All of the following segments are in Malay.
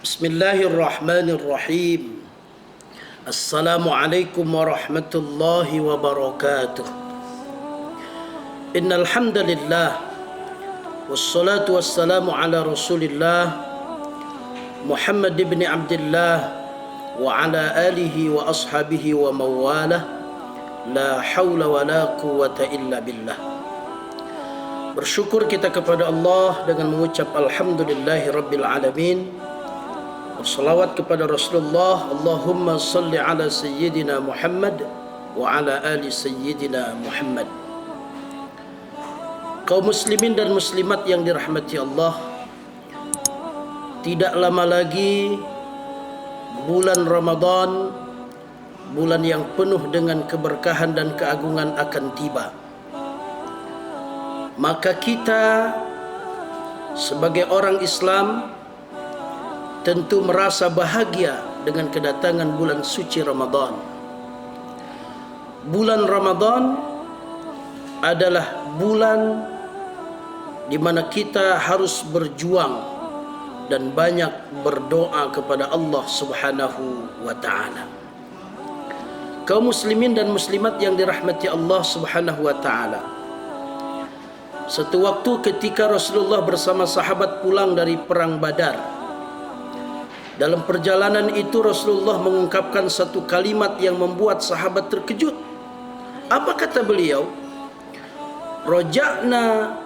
Bismillahirrahmanirrahim. Assalamualaikum warahmatullahi wabarakatuh. Innal hamdalillah wassalatu wassalamu ala Rasulillah Muhammad ibn Abdullah wa ala alihi wa ashabihi wa mawalah. La haula wa la quwwata illa billah. Bersyukur kita kepada Allah dengan mengucap alhamdulillahi rabbil alamin. Salawat kepada Rasulullah. Allahumma salli ala Sayyidina Muhammad wa ala ali Sayyidina Muhammad. Kaum muslimin dan muslimat yang dirahmati Allah, tidak lama lagi bulan Ramadan, bulan yang penuh dengan keberkahan dan keagungan akan tiba. Maka kita sebagai orang Islam tentu merasa bahagia dengan kedatangan bulan suci Ramadan. Bulan Ramadan adalah bulan di mana kita harus berjuang dan banyak berdoa kepada Allah Subhanahu wa taala. Kaum muslimin dan muslimat yang dirahmati Allah Subhanahu wa taala, satu waktu ketika Rasulullah bersama sahabat pulang dari perang Badar, dalam perjalanan itu Rasulullah mengungkapkan satu kalimat yang membuat sahabat terkejut. Apa kata beliau? Raja'na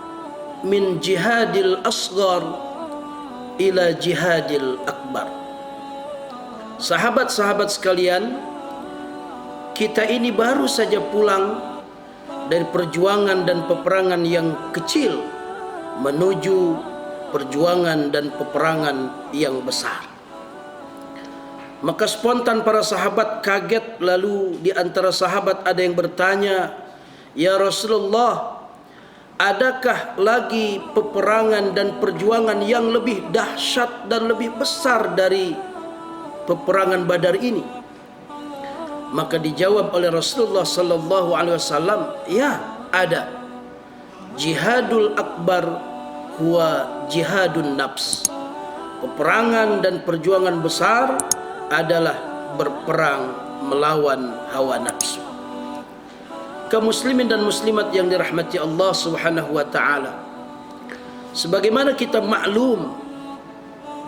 min jihadil asghar ila jihadil akbar. Sahabat-sahabat sekalian, kita ini baru saja pulang dari perjuangan dan peperangan yang kecil menuju perjuangan dan peperangan yang besar. Maka spontan para sahabat kaget, lalu di antara sahabat ada yang bertanya, "Ya Rasulullah, adakah lagi peperangan dan perjuangan yang lebih dahsyat dan lebih besar dari peperangan Badar ini?" Maka dijawab oleh Rasulullah sallallahu alaihi wasallam, "Ya, ada. Jihadul akbar huwa jihadun nafs." Peperangan dan perjuangan besar adalah berperang melawan hawa nafsu. Kaum muslimin dan muslimat yang dirahmati Allah Subhanahu wa taala, sebagaimana kita maklum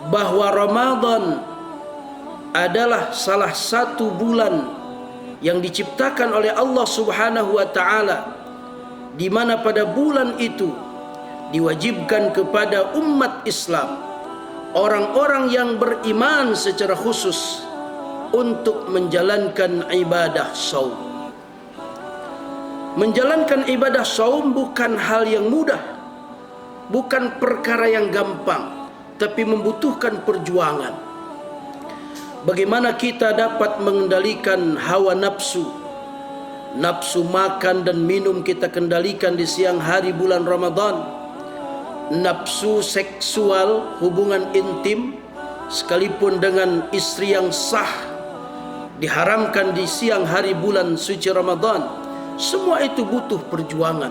bahwa Ramadan adalah salah satu bulan yang diciptakan oleh Allah Subhanahu wa taala, di mana pada bulan itu diwajibkan kepada umat Islam, orang-orang yang beriman secara khusus, untuk menjalankan ibadah saum. Menjalankan ibadah saum bukan hal yang mudah, bukan perkara yang gampang, tapi membutuhkan perjuangan. Bagaimana kita dapat mengendalikan hawa nafsu? Nafsu makan dan minum kita kendalikan di siang hari bulan Ramadan. Nafsu seksual, hubungan intim sekalipun dengan istri yang sah, diharamkan di siang hari bulan suci Ramadan. Semua itu butuh perjuangan.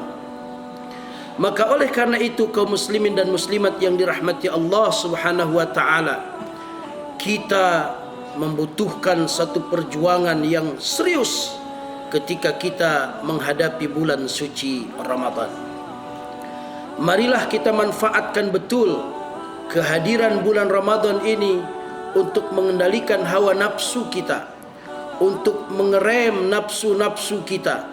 Maka oleh karena itu, kaum muslimin dan muslimat yang dirahmati Allah Subhanahu wa taala, kita membutuhkan satu perjuangan yang serius ketika kita menghadapi bulan suci Ramadan. Marilah kita manfaatkan betul kehadiran bulan Ramadan ini untuk mengendalikan hawa nafsu kita, untuk mengerem nafsu-nafsu kita,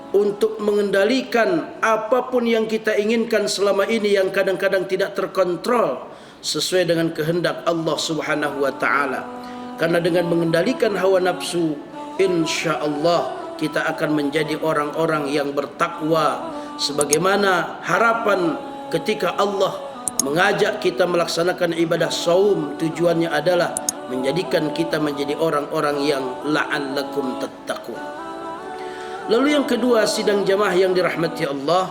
untuk mengendalikan apapun yang kita inginkan selama ini yang kadang-kadang tidak terkontrol sesuai dengan kehendak Allah Subhanahu wa taala. Karena dengan mengendalikan hawa nafsu, insya-Allah kita akan menjadi orang-orang yang bertakwa, sebagaimana harapan ketika Allah mengajak kita melaksanakan ibadah saum. Tujuannya adalah menjadikan kita menjadi orang-orang yang la'allakum tattaqun. Lalu yang kedua, sidang jamaah yang dirahmati Allah,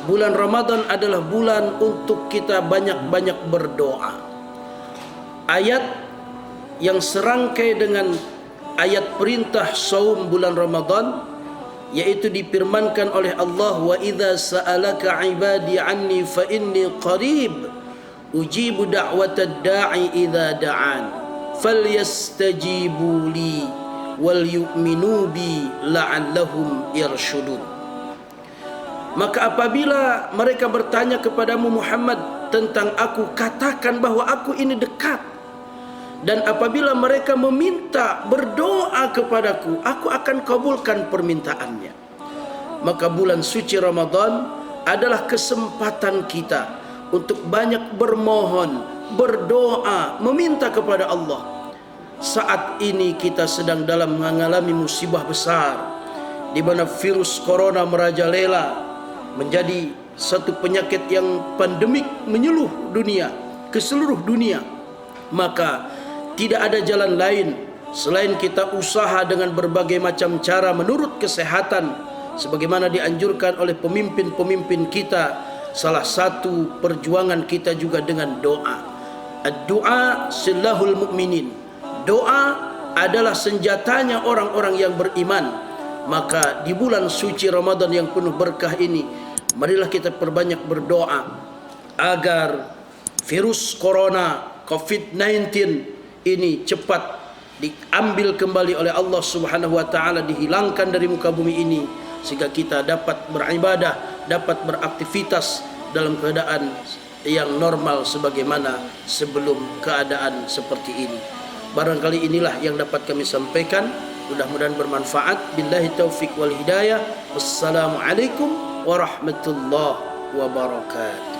bulan Ramadan adalah bulan untuk kita banyak-banyak berdoa. Ayat yang serangkai dengan ayat perintah saum bulan Ramadan, yaitu difirmankan oleh Allah, "Wa idza sa'alaka 'ibadi 'anni fa inni qarib ujibu da'watad da'i idza da'an falyastajibu li wal yu'minu bi la'allahum yarshudun. Maka apabila mereka bertanya kepadamu Muhammad tentang aku, katakan bahwa aku ini dekat. Dan apabila mereka meminta, berdoa kepadaku, aku akan kabulkan permintaannya. Maka bulan suci Ramadan adalah kesempatan kita untuk banyak bermohon, berdoa, meminta kepada Allah. Saat ini kita sedang dalam mengalami musibah besar, di mana virus corona merajalela, menjadi satu penyakit yang pandemik menyeluruh dunia, ke seluruh dunia. Maka tidak ada jalan lain selain kita usaha dengan berbagai macam cara menurut kesehatan, sebagaimana dianjurkan oleh pemimpin-pemimpin kita. Salah satu perjuangan kita juga dengan doa. Ad-du'a silahul mu'minin. Doa adalah senjatanya orang-orang yang beriman. Maka di bulan suci Ramadan yang penuh berkah ini, marilah kita perbanyak berdoa agar virus corona COVID-19 ini cepat diambil kembali oleh Allah Subhanahu wa taala, dihilangkan dari muka bumi ini, sehingga kita dapat beribadah, dapat beraktivitas dalam keadaan yang normal sebagaimana sebelum keadaan seperti ini. Barangkali inilah yang dapat kami sampaikan, mudah-mudahan bermanfaat. Billahi taufik wal hidayah. Wassalamualaikum warahmatullahi wabarakatuh.